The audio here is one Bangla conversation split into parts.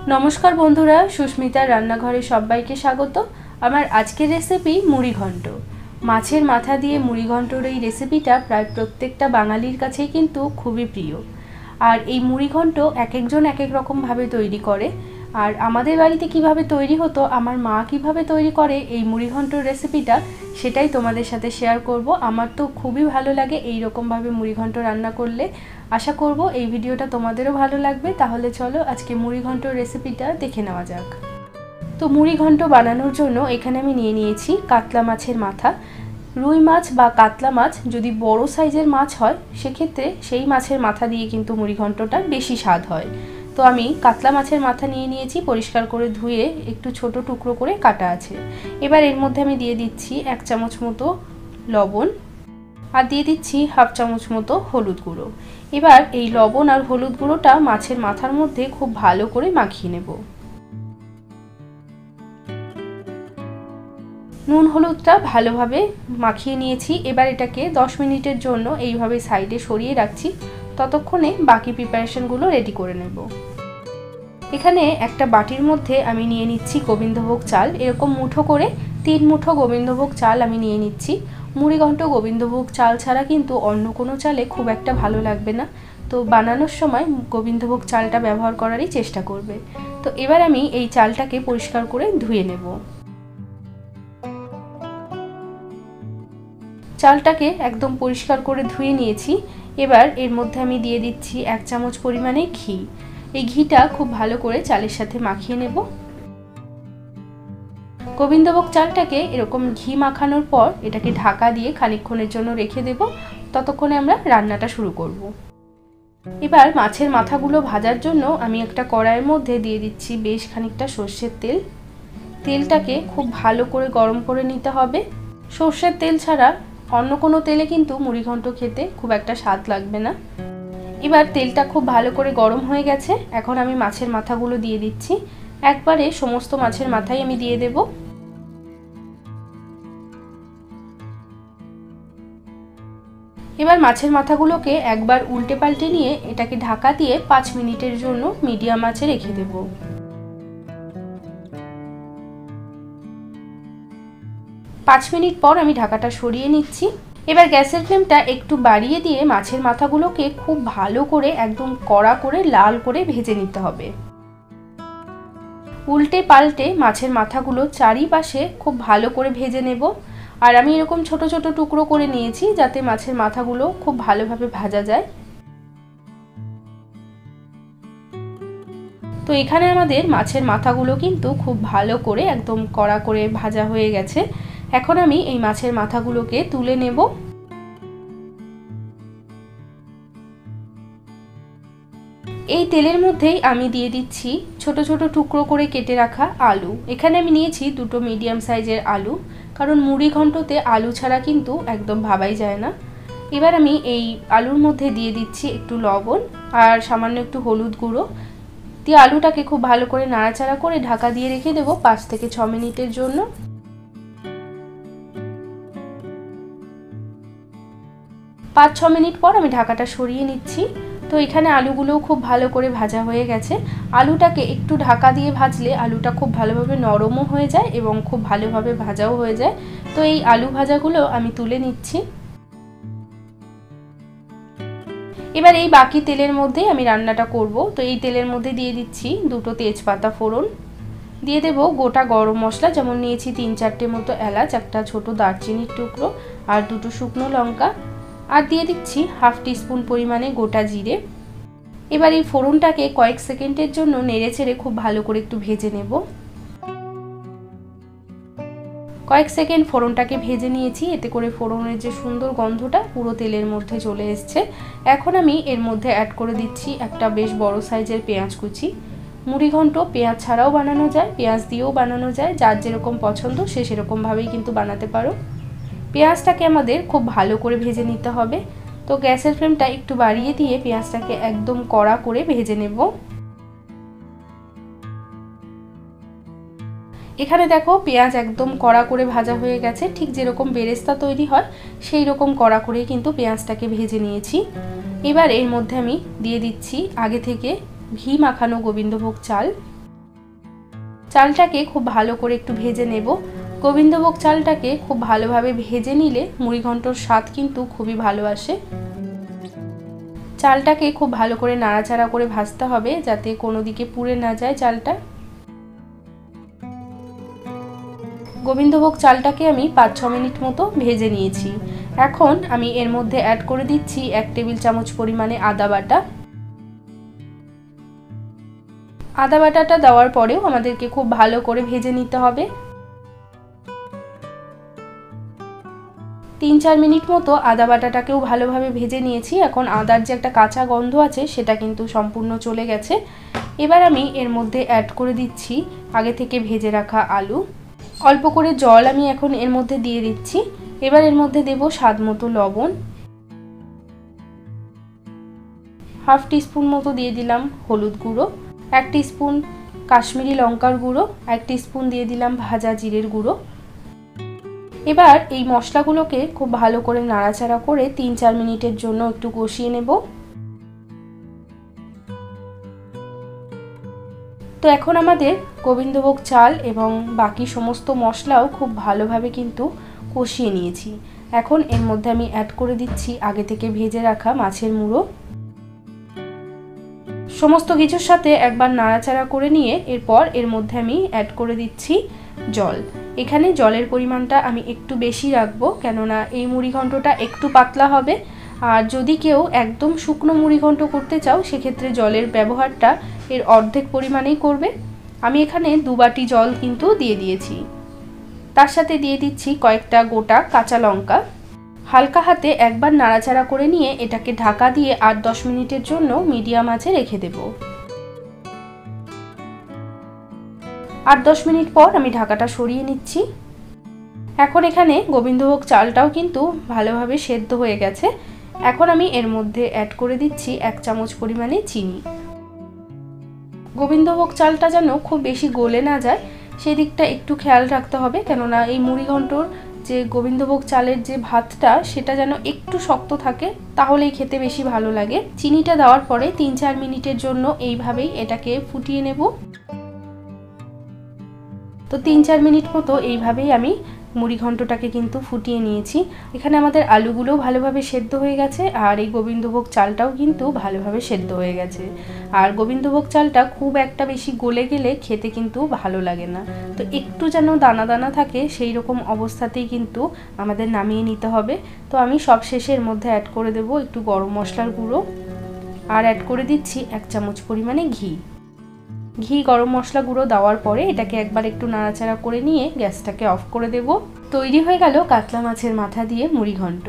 नमस्कार बंधुरा सुस्मितार रान्नाघरे सबाइके स्वागत। आमार आजकेर रेसिपि मुड़ी घंट। माछेर माथा दिए मुड़ी घंटर এই রেসিপিটা প্রায় প্রত্যেকটা বাঙালির কাছেই কিন্তু খুবই প্রিয়। আর এই মুড়ি ঘন্ট এক একজন এক এক রকম ভাবে তৈরি করে। আর আমাদের বাড়িতে কিভাবে তৈরি হতো, আমার মা কিভাবে তৈরি করে এই মুড়ি ঘন্টর রেসিপিটা, সেটাই তোমাদের সাথে শেয়ার করব। আমার তো খুবই ভালো লাগে এই রকম ভাবে মুড়ি ঘন্ট রান্না করলে। আশা করব এই ভিডিওটা তোমাদেরও ভালো লাগবে। তাহলে চলো আজকে মুড়ি ঘন্টর রেসিপিটা দেখে নেওয়া যাক। তো মুড়ি ঘন্ট বানানোর জন্য এখানে আমি নিয়ে নিয়েছি কাতলা মাছের মাথা। রুই মাছ বা কাতলা মাছ যদি বড় সাইজের মাছ হয় সেক্ষেত্রে সেই মাছের মাথা দিয়ে কিন্তু মুড়ি ঘন্টটা বেশি স্বাদ হয়। তো আমি কাতলা মাছের মাথা নিয়ে নিয়েছি, পরিষ্কার করে ধুয়ে একটু ছোট টুকরো করে কাটা আছে। এবার এর মধ্যে আমি দিয়ে দিচ্ছি 1 চামচ মতো লবণ আর দিয়ে দিচ্ছি 1/2 চামচ মতো হলুদ গুঁড়ো। এবার এই লবণ আর হলুদ গুঁড়োটা মাছের মাথার মধ্যে খুব ভালো করে মাখিয়ে নেব। নুন হলুদটা ভালোভাবে মাখিয়ে নিয়েছি। এবার এটাকে 10 মিনিটের জন্য এইভাবে সাইডে সরিয়ে রাখছি, ততক্ষণে বাকি প্রিপারেশনগুলো রেডি করে নেব। এখানে একটা বাটির মধ্যে আমি নিয়ে নিচ্ছি গোবিন্দভোগ চাল। এরকম মুঠো করে 3 মুঠো গোবিন্দভোগ চাল আমি নিয়ে নিচ্ছি। মুড়ি ঘন্ট গোবিন্দভোগ চাল ছাড়া কিন্তু অন্য কোনো চালে খুব একটা ভালো লাগবে না, তো বানানোর সময় গোবিন্দভোগ চালটা ব্যবহার করারই চেষ্টা করবে। তো এবার আমি এই চালটাকে পরিষ্কার করে ধুয়ে নেব। চালটাকে একদম পরিষ্কার করে ধুয়ে নিয়েছি। এবার এর মধ্যে আমি দিয়ে দিচ্ছি 1 চামচ পরিমাণে ঘি। এই ঘিটা খুব ভালো করে চালের সাথে মাখিয়ে নেব। গোবিন্দভোগ চালটাকে এরকম ঘি মাখানোর পর এটাকে ঢাকা দিয়ে খানিকক্ষণের জন্য রেখে দেব, ততক্ষণে আমরা রান্নাটা শুরু করব। এবার মাছের মাথাগুলো ভাজার জন্য আমি একটা কড়াইয়ের মধ্যে দিয়ে দিচ্ছি বেশ খানিকটা সর্ষের তেল। তেলটাকে খুব ভালো করে গরম করে নিতে হবে। সর্ষের তেল ছাড়া অন্য কোনো তেলে কিন্তু মুড়ি ঘন্ট খেতে খুব একটা স্বাদ লাগবে না। এবার তেলটা খুব ভালো করে গরম হয়ে গেছে। এখন আমি মাছের মাথাগুলো দিয়ে দিচ্ছি। একবারে সমস্ত মাছের মাথাই আমি দিয়ে দেব। এবার মাছের মাথাগুলোকে একবার উল্টে পাল্টে নিয়ে এটাকে ঢাকা দিয়ে 5 মিনিটের জন্য মিডিয়াম আঁচে রেখে দেব। 5 মিনিট পর আমি ঢাকাটা সরিয়ে নিচ্ছি। এবার গ্যাসের ফ্লেমটা একটু বাড়িয়ে দিয়ে মাছের মাথাগুলোকে খুব ভালো করে একদম কড়া করে লাল করে ভেজে নিতে হবে। উল্টে পাল্টে মাছের মাথাগুলো চারিপাশে খুব ভালো করে ভেজে নেব। আর আমি এরকম ছোট ছোট টুকরো করে নিয়েছি যাতে মাছের মাথাগুলো খুব ভালোভাবে ভাজা যায়। তো এখানে আমাদের মাছের মাথাগুলো কিন্তু খুব ভালো করে একদম কড়া করে ভাজা হয়ে গেছে। এখন আমি এই মাছের মাথাগুলোকে তুলে নেব। এই তেলের মধ্যেই আমি দিয়ে দিচ্ছি ছোট ছোট টুকরো করে কেটে রাখা আলু। এখানে আমি নিয়েছি 2টো মিডিয়াম সাইজের আলু, কারণ মুড়ি ঘন্টতে আলু ছাড়া কিন্তু একদম ভাবাই যায় না। এবার আমি এই আলুর মধ্যে দিয়ে দিচ্ছি একটু লবণ আর সামান্য একটু হলুদ গুঁড়ো দিয়ে আলুটাকে খুব ভালো করে নাড়াচাড়া করে ঢাকা দিয়ে রেখে দেব 5 থেকে 6 মিনিটের জন্য। 5-6 মিনিট পর আমি ঢাকাটা সরিয়ে নিচ্ছি। তো এখানে আলুগুলোও খুব ভালো করে ভাজা হয়ে গেছে। আলুটাকে একটু ঢাকা দিয়ে ভাজলে আলুটা খুব ভালোভাবে নরমও হয়ে যায় এবং খুব ভালোভাবে ভাজাও হয়ে যায়। তো এই আলু ভাজাগুলো আমি তুলে নিচ্ছি। এবার এই বাকি তেলের মধ্যেই আমি রান্নাটা করব। তো এই তেলের মধ্যে দিয়ে দিচ্ছি 2টো তেজপাতা ফোড়ন, দিয়ে দেব গোটা গরম মশলা, যেমন নিয়েছি 3-4টে মতো এলাচ, একটা ছোট দারচিনির টুকরো আর 2টো শুকনো লঙ্কা, আর দিয়ে দিচ্ছি 1/2 টিস্পুন পরিমাণে গোটা জিরে। এবার এই ফোড়নটাকে কয়েক সেকেন্ডের জন্য নেড়েচেড়ে খুব ভালো করে একটু ভেজে নেব। কয়েক সেকেন্ড ফোড়নটাকে ভেজে নিয়েছি, এতে করে ফোড়নের যে সুন্দর গন্ধটা পুরো তেলের মধ্যে চলে এসছে। এখন আমি এর মধ্যে অ্যাড করে দিচ্ছি একটা বেশ বড় সাইজের পেঁয়াজ কুচি। মুড়ি ঘন্ট পেঁয়াজ ছাড়াও বানানো যায়, পেঁয়াজ দিয়েও বানানো যায়, যার যেরকম পছন্দ সে সেরকমভাবেই কিন্তু বানাতে পারো। পেঁয়াজটাকে আমাদের খুব ভালো করে ভেজে নিতে হবে। তো গ্যাসের ফ্লেমটা একটু বাড়িয়ে দিয়ে পেঁয়াজটাকে একদম কড়া করে ভেজে নেব। এখানে দেখো পেঁয়াজ একদম কড়া করে ভাজা হয়ে গেছে, ঠিক যেরকম বেরেস্তা তৈরি হয় সেই রকম কড়া করে কিন্তু পেঁয়াজটাকে ভেজে নিয়েছি। এবার এর মধ্যে আমি দিয়ে দিচ্ছি আগে থেকে ঘি মাখানো গোবিন্দভোগ চাল। চালটাকে খুব ভালো করে একটু ভেজে নেব। গোবিন্দভোগ চালটাকে খুব ভালোভাবে ভেজে নিলে মুড়িঘণ্টর স্বাদ কিন্তু খুবই ভালো আসে। চালটাকে খুব ভালো করে নাড়াচাড়া করে ভাজতে হবে যাতে কোনো দিকে পুড়ে না যায় চালটা। গোবিন্দভোগ চালটাকে আমি 5-6 মিনিট মতো ভেজে নিয়েছি। এখন আমি এর মধ্যে অ্যাড করে দিচ্ছি 1 টেবিল চামচ পরিমাণে আদা বাটা। আদা বাটাটা দেওয়ার পরেও আমাদেরকে খুব ভালো করে ভেজে নিতে হবে। 3-4 মিনিট মতো আদা বাটাটাকেও ভালোভাবে ভেজে নিয়েছি। এখন আদার যে একটা কাঁচা গন্ধ আছে সেটা কিন্তু সম্পূর্ণ চলে গেছে। এবার আমি এর মধ্যে অ্যাড করে দিচ্ছি আগে থেকে ভেজে রাখা আলু। অল্প করে জল আমি এখন এর মধ্যে দিয়ে দিচ্ছি। এবার এর মধ্যে দেব স্বাদ মতো লবণ, হাফ টিস্পুন মতো দিয়ে দিলাম হলুদ গুঁড়ো, 1 টিস্পুন কাশ্মীরি লঙ্কার গুঁড়ো, 1 টিস্পুন দিয়ে দিলাম ভাজা জিরের গুঁড়ো। এবার এই মশলাগুলোকে খুব ভালো করে নাড়াচাড়া করে 3-4 মিনিটের জন্য একটু কষিয়ে নেব। তো এখন আমাদের গোবিন্দভোগ চাল এবং বাকি সমস্ত মশলাও খুব ভালোভাবে কিন্তু কষিয়ে নিয়েছি। এখন এর মধ্যে আমি অ্যাড করে দিচ্ছি আগে থেকে ভেজে রাখা মাছের মুড়ো। সমস্ত কিছুর সাথে একবার নাড়াচাড়া করে নিয়ে এরপর এর মধ্যে আমি অ্যাড করে দিচ্ছি জল। এখানে জলের পরিমাণটা আমি একটু বেশি রাখবো, কেননা এই মুড়িঘণ্টটা একটু পাতলা হবে। আর যদি কেউ একদম শুকনো মুড়িঘণ্ট করতে চাও সেক্ষেত্রে জলের ব্যবহারটা এর অর্ধেক পরিমাণেই করবে। আমি এখানে 2 বাটি জল কিন্তু দিয়ে দিয়েছি। তার সাথে দিয়ে দিচ্ছি কয়েকটা গোটা কাঁচা লঙ্কা। হালকা হাতে একবার নাড়াচাড়া করে নিয়ে এটাকে ঢাকা দিয়ে 8-10 মিনিটের জন্য মিডিয়াম আঁচে রেখে দেব। 8-10 মিনিট পর আমি ঢাকাটা সরিয়ে নিচ্ছি। এখন এখানে গোবিন্দভোগ চালটাও কিন্তু ভালোভাবে সেদ্ধ হয়ে গেছে। এখন আমি এর মধ্যে অ্যাড করে দিচ্ছি 1 চামচ পরিমাণে চিনি। গোবিন্দভোগ চালটা যেন খুব বেশি গলে না যায় সেদিকটা একটু খেয়াল রাখতে হবে, কেননা এই মুড়িঘণ্টর যে গোবিন্দভোগ চালের যে ভাতটা সেটা যেন একটু শক্ত থাকে, তাহলেই খেতে বেশি ভালো লাগে। চিনিটা দেওয়ার পরে 3-4 মিনিটের জন্য এইভাবেই এটাকে ফুটিয়ে নেব। তো 3-4 মিনিট মতো এইভাবেই আমি মুড়িঘণ্টটাকে কিন্তু ফুটিয়ে নিয়েছি। এখানে আমাদের আলুগুলোও ভালোভাবে সেদ্ধ হয়ে গেছে আর এই গোবিন্দভোগ চালটাও কিন্তু ভালোভাবে সেদ্ধ হয়ে গেছে। আর গোবিন্দভোগ চালটা খুব একটা বেশি গলে গেলে খেতে কিন্তু ভালো লাগে না। তো একটু যেন দানা দানা থাকে সেই রকম অবস্থাতেই কিন্তু আমাদের নামিয়ে নিতে হবে। তো আমি সব শেষে এর মধ্যে অ্যাড করে দেব একটু গরম মশলার গুঁড়ো আর অ্যাড করে দিচ্ছি 1 চামচ পরিমাণে ঘি। গরম মশলা গুঁড়ো দেওয়ার পরে এটাকে একবার একটু নাড়াচাড়া করে নিয়ে গ্যাসটাকে অফ করে দেব। তৈরি হয়ে গেল কাতলা মাছের মাথা দিয়ে মুড়িঘণ্ট।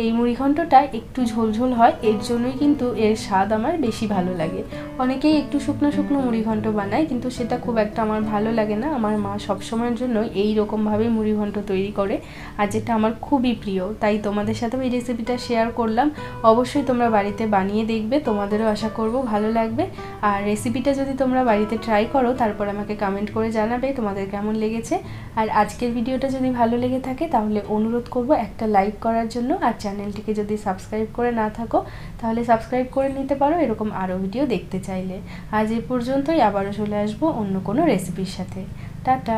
এই মুড়িঘণ্টটা একটু ঝোলঝোল হয়, এর জন্যই কিন্তু এর স্বাদ আমার বেশি ভালো লাগে। অনেকেই একটু শুকনো শুকনো মুড়িঘণ্ট বানায়, কিন্তু সেটা খুব একটা আমার ভালো লাগে না। আমার মা সবসময়ের জন্য এই রকমভাবেই মুড়িঘণ্ট তৈরি করে, আর যেটা আমার খুবই প্রিয়, তাই তোমাদের সাথেও এই রেসিপিটা শেয়ার করলাম। অবশ্যই তোমরা বাড়িতে বানিয়ে দেখবে, তোমাদেরও আশা করব ভালো লাগবে। আর রেসিপিটা যদি তোমরা বাড়িতে ট্রাই করো তারপর আমাকে কমেন্ট করে জানাবে তোমাদের কেমন লেগেছে। আর আজকের ভিডিওটা যদি ভালো লেগে থাকে তাহলে অনুরোধ করব একটা লাইক করার জন্য। আর চ্যানেলটিকে যদি সাবস্ক্রাইব করে না থাকো তাহলে সাবস্ক্রাইব করে নিতে পারো এরকম আরও ভিডিও দেখতে চাইলে। আজ এই পর্যন্তই, আবারও চলে আসবো অন্য কোনো রেসিপির সাথে। টাটা।